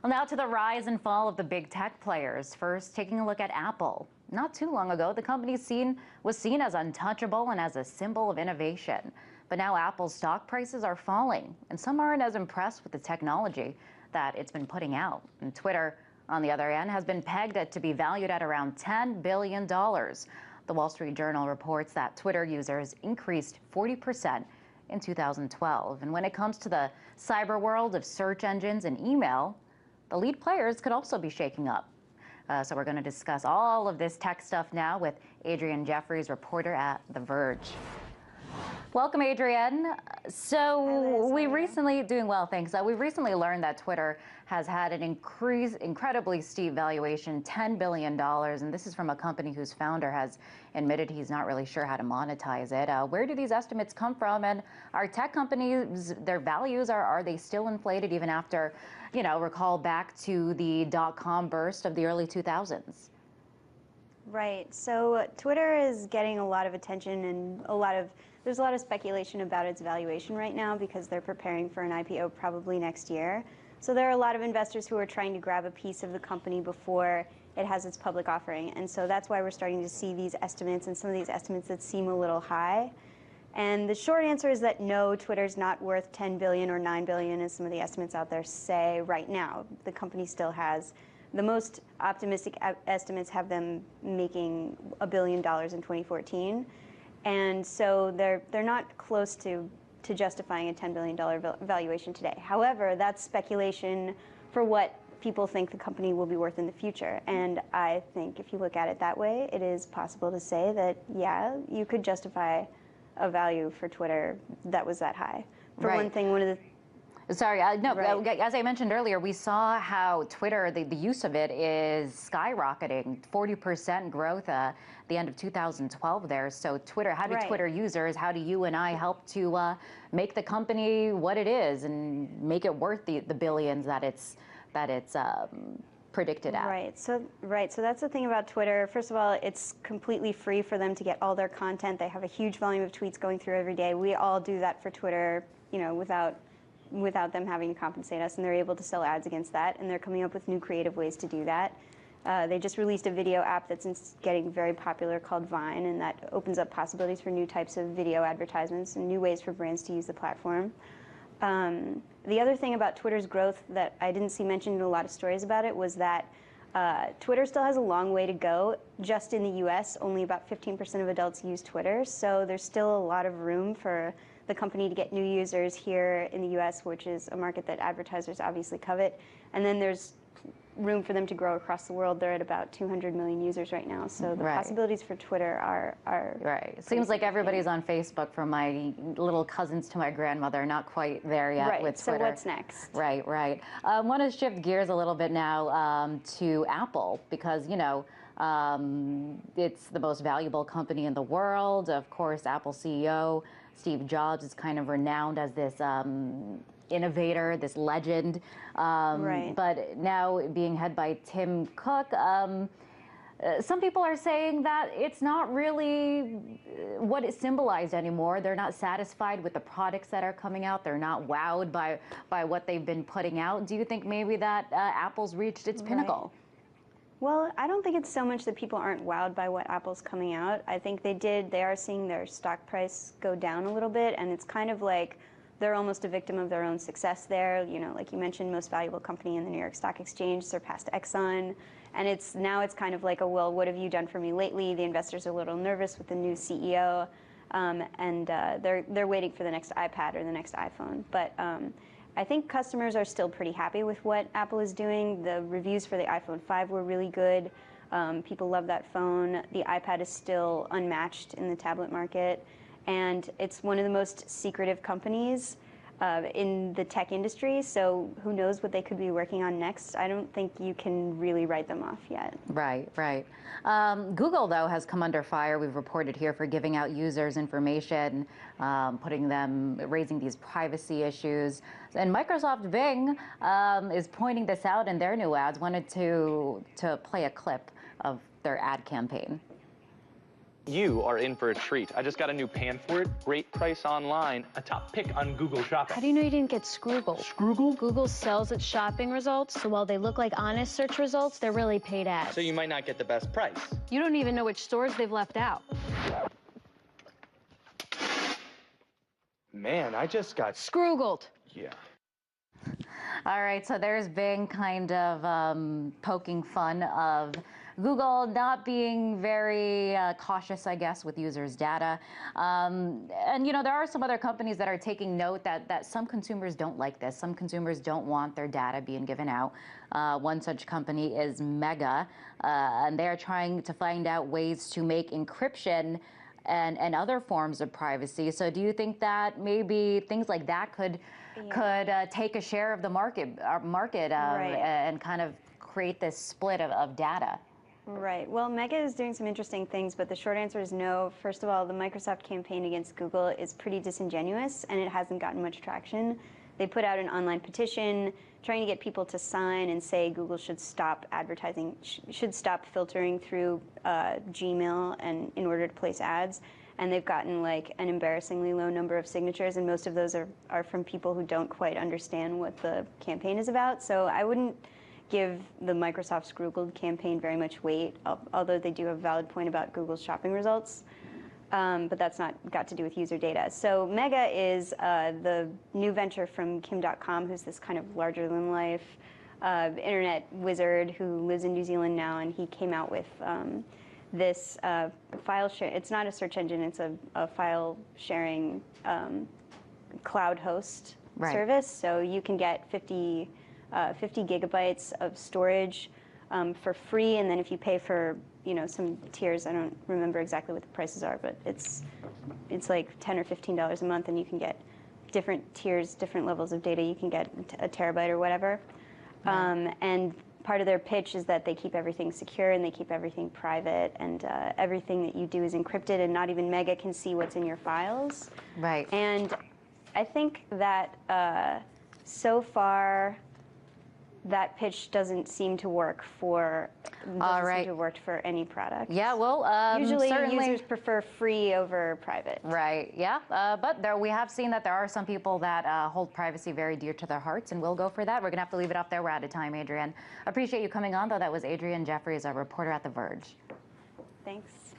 Well, now to the rise and fall of the big tech players. First, taking a look at Apple. Not too long ago, the company was seen as untouchable and as a symbol of innovation. But now Apple's stock prices are falling, and some aren't as impressed with the technology that it's been putting out. And Twitter, on the other hand, has been pegged to be valued at around $10 billion. The Wall Street Journal reports that Twitter users increased 40% in 2012. And when it comes to the cyber world of search engines and email, the lead players could also be shaking up. So we're going to discuss all of this tech stuff now with Adrienne Jeffries, reporter at The Verge. Welcome, Adrienne. So we recently, doing well, thanks. We recently learned that Twitter has had an incredibly steep valuation, $10 billion. And this is from a company whose founder has admitted he's not really sure how to monetize it. Where do these estimates come from? And are tech companies, their values, are they still inflated even after, recall back to the dot-com burst of the early 2000s? Right. So Twitter is getting a lot of attention and there's a lot of speculation about its valuation right now because they're preparing for an IPO probably next year. So there are a lot of investors who are trying to grab a piece of the company before it has its public offering. And so that's why we're starting to see these estimates and some of these estimates that seem a little high. And the short answer is that no, Twitter's not worth 10 billion or 9 billion as some of the estimates out there say right now. The company still has, the most optimistic estimates have them making $1 billion in 2014. And so they're not close to justifying a $10 billion valuation today. However, that's speculation for what people think the company will be worth in the future. And I think if you look at it that way, it is possible to say that, yeah, you could justify a value for Twitter that was that high. For one thing, one of the Sorry, no, right. As I mentioned earlier, we saw how Twitter, the use of it is skyrocketing, 40% growth at the end of 2012 there. So Twitter, how do Twitter users, how do you and I help to make the company what it is and make it worth the billions that it's predicted at? Right. So that's the thing about Twitter. First of all, it's completely free for them to get all their content. They have a huge volume of tweets going through every day. We all do that for Twitter, without them having to compensate us, and they're able to sell ads against that, and they're coming up with new creative ways to do that. They just released a video app that's getting very popular called Vine, and that opens up possibilities for new types of video advertisements and new ways for brands to use the platform. The other thing about Twitter's growth that I didn't see mentioned in a lot of stories about it was that Twitter still has a long way to go. Just in the US, only about 15% of adults use Twitter, so there's still a lot of room for the company to get new users here in the US, which is a market that advertisers obviously covet. And then there's room for them to grow across the world. They're at about 200 million users right now. So the possibilities for Twitter are right. It seems like everybody's on Facebook, from my little cousins to my grandmother, not quite there yet with Twitter. So what's next? Right. I want to shift gears a little bit now to Apple, because, it's the most valuable company in the world. Of course, Apple CEO Steve Jobs is kind of renowned as this innovator, this legend. But now being head by Tim Cook, some people are saying that it's not really what it symbolized anymore. They're not satisfied with the products that are coming out. They're not wowed by what they've been putting out. Do you think maybe that Apple's reached its pinnacle? Well, I don't think it's so much that people aren't wowed by what Apple's coming out. I think they are seeing their stock price go down a little bit, and it's kind of like they're almost a victim of their own success there. Like you mentioned, most valuable company in the New York Stock Exchange, surpassed Exxon. And now it's kind of like well, what have you done for me lately? The investors are a little nervous with the new CEO, and they're waiting for the next iPad or the next iPhone. But I think customers are still pretty happy with what Apple is doing. The reviews for the iPhone 5 were really good. People love that phone. The iPad is still unmatched in the tablet market. And it's one of the most secretive companies in the tech industry, so who knows what they could be working on next. I don't think you can really write them off yet. Right. Google, though, has come under fire, we've reported here, for giving out users' information, raising these privacy issues. And Microsoft Bing is pointing this out in their new ads. Wanted to play a clip of their ad campaign. You are in for a treat. I just got a new pan for it. Great price online. A top pick on Google Shopping. How do you know you didn't get Scroogle? Scroogle? Google sells its shopping results, so while they look like honest search results, they're really paid ads. So you might not get the best price. You don't even know which stores they've left out. Man, I just got... Scroogled. Yeah. All right, so there's been kind of poking fun of Google not being very cautious, I guess, with users' data. And, you know, there are some other companies that are taking note that some consumers don't like this. Some consumers don't want their data being given out. One such company is Mega, and they're trying to find out ways to make encryption and other forms of privacy. So do you think that maybe things like that could take a share of the market Right. and kind of create this split of data? Right. Well, Mega is doing some interesting things, but the short answer is no. First of all, the Microsoft campaign against Google is pretty disingenuous, and it hasn't gotten much traction. They put out an online petition trying to get people to sign and say Google should stop advertising, should stop filtering through Gmail and in order to place ads. And they've gotten like an embarrassingly low number of signatures, and most of those are from people who don't quite understand what the campaign is about. So I wouldn't give the Microsoft Scroogled campaign very much weight, although they do have a valid point about Google's shopping results. But that's not got to do with user data. So Mega is the new venture from Kim Dotcom, who's this kind of larger-than-life internet wizard who lives in New Zealand now, and he came out with this file share. It's not a search engine; it's a file sharing cloud host service. So you can get 50 gigabytes of storage for free, and then if you pay for some tiers, I don't remember exactly what the prices are, but it's like $10 or $15 a month, and you can get different tiers, different levels of data. You can get a terabyte or whatever. And part of their pitch is that they keep everything secure and they keep everything private, and everything that you do is encrypted, and not even Mega can see what's in your files. Right. And I think that so far, that pitch doesn't seem to work for any product. Yeah, well, usually certainly users prefer free over private. Right. Yeah, but we have seen that there are some people that hold privacy very dear to their hearts, and we'll go for that. We're gonna have to leave it up there. We're out of time, Adrienne. Appreciate you coming on, though. That was Adrienne Jeffries, a reporter at The Verge. Thanks.